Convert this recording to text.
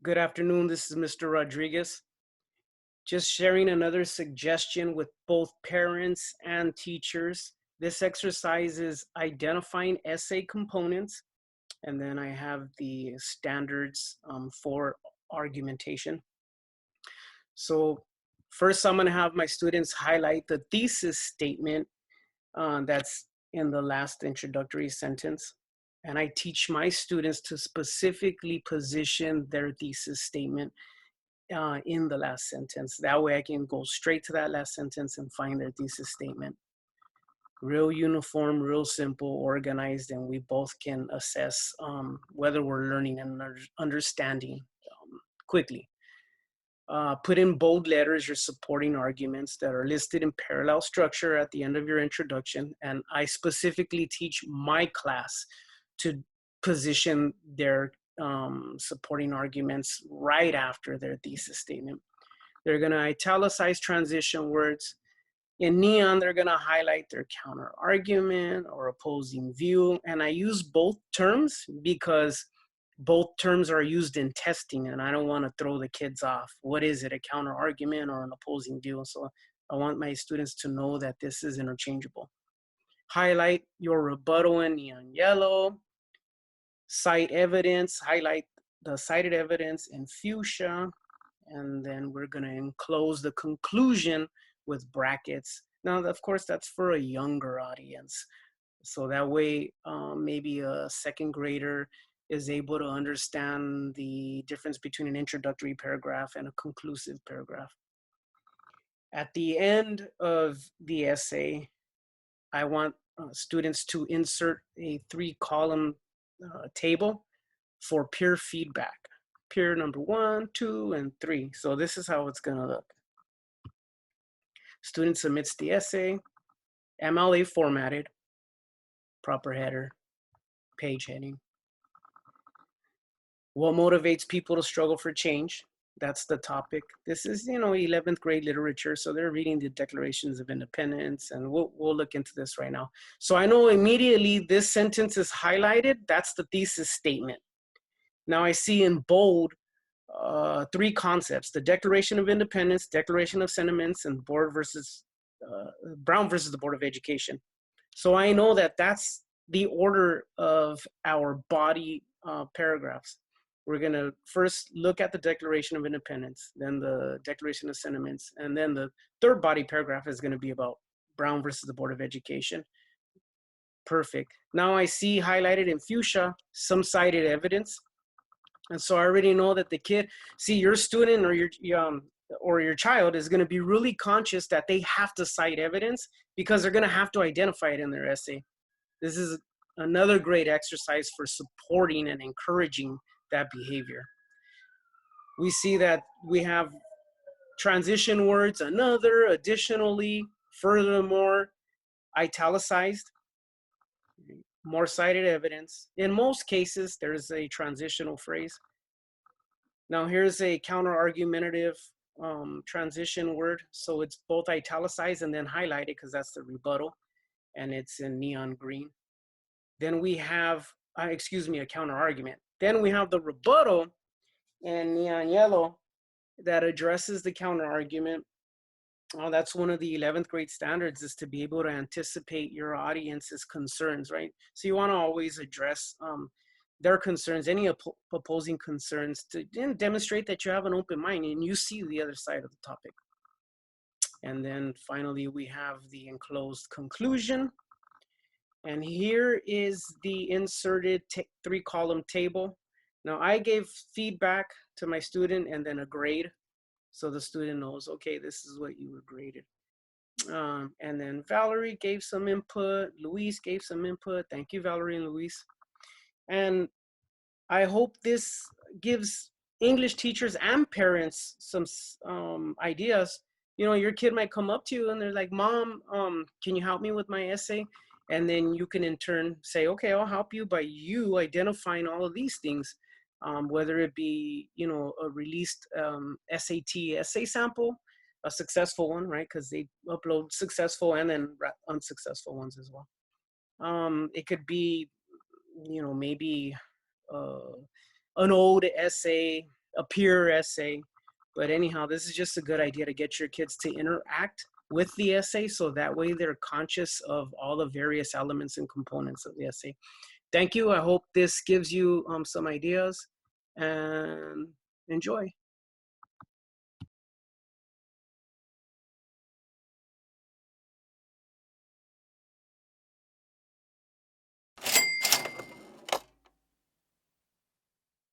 Good afternoon. This is Mr. Rodriguez. Just sharing another suggestion with both parents and teachers. This exercise is identifying essay components, and then I have the standards for argumentation. So first, I'm going to have my students highlight the thesis statement that's in the last introductory sentence. And I teach my students to specifically position their thesis statement in the last sentence. That way I can go straight to that last sentence and find their thesis statement. Real uniform, real simple, organized, and we both can assess whether we're learning and understanding quickly. Put in bold letters your supporting arguments that are listed in parallel structure at the end of your introduction. And I specifically teach my class to position their supporting arguments right after their thesis statement. They're going to italicize transition words. In neon, they're going to highlight their counter argument or opposing view. And I use both terms because both terms are used in testing, and I don't want to throw the kids off. What is it, a counter argument or an opposing view? So I want my students to know that this is interchangeable. Highlight your rebuttal in neon yellow. Cite evidence, highlight the cited evidence in fuchsia, and then we're going to enclose the conclusion with brackets. Now, of course, that's for a younger audience. So that way, maybe a second grader is able to understand the difference between an introductory paragraph and a conclusive paragraph. At the end of the essay, I want students to insert a 3-column table for peer feedback. Peer number 1, 2, and 3. So this is how it's going to look. Student submits the essay, MLA formatted, proper header, page heading. What motivates people to struggle for change? That's the topic. This is, 11th grade literature, so they're reading the Declarations of Independence, and we'll look into this right now. So I know immediately this sentence is highlighted. That's the thesis statement. Now I see in bold 3 concepts: the Declaration of Independence, Declaration of Sentiments, and Brown versus the Board of Education. So I know that that's the order of our body paragraphs. We're going to first look at the Declaration of Independence, then the Declaration of Sentiments, and then the third body paragraph is going to be about Brown versus the Board of Education. Perfect. Now I see highlighted in fuchsia some cited evidence. And so I already know that the kid, your student or your child is going to be really conscious that they have to cite evidence because they're going to have to identify it in their essay. This is another great exercise for supporting and encouraging that behavior. We see that we have transition words, another, additionally, furthermore, italicized, more cited evidence. In most cases, there's a transitional phrase. Now here's a counter-argumentative transition word. So it's both italicized and then highlighted because that's the rebuttal, and it's in neon green. Then we have, a counter-argument. Then we have the rebuttal in neon yellow that addresses the counter-argument. That's one of the 11th grade standards, is to be able to anticipate your audience's concerns, right? So you want to always address their concerns, any opposing concerns, to demonstrate that you have an open mind and you see the other side of the topic. And then finally, we have the enclosed conclusion. And here is the inserted 3-column table. Now I gave feedback to my student and then a grade. So the student knows, okay, this is what you were graded. And then Valerie gave some input. Luis gave some input. Thank you, Valerie and Luis. And I hope this gives English teachers and parents some ideas. Your kid might come up to you and they're like, Mom, can you help me with my essay? And then you can in turn say, okay, I'll help you by you identifying all of these things, whether it be, a released SAT essay sample, a successful one, right? Because they upload successful and then unsuccessful ones as well. It could be, maybe an old essay a peer essay. But anyhow, this is just a good idea to get your kids to interact with the essay, so that way they're conscious of all the various elements and components of the essay. Thank you. I hope this gives you some ideas, and enjoy.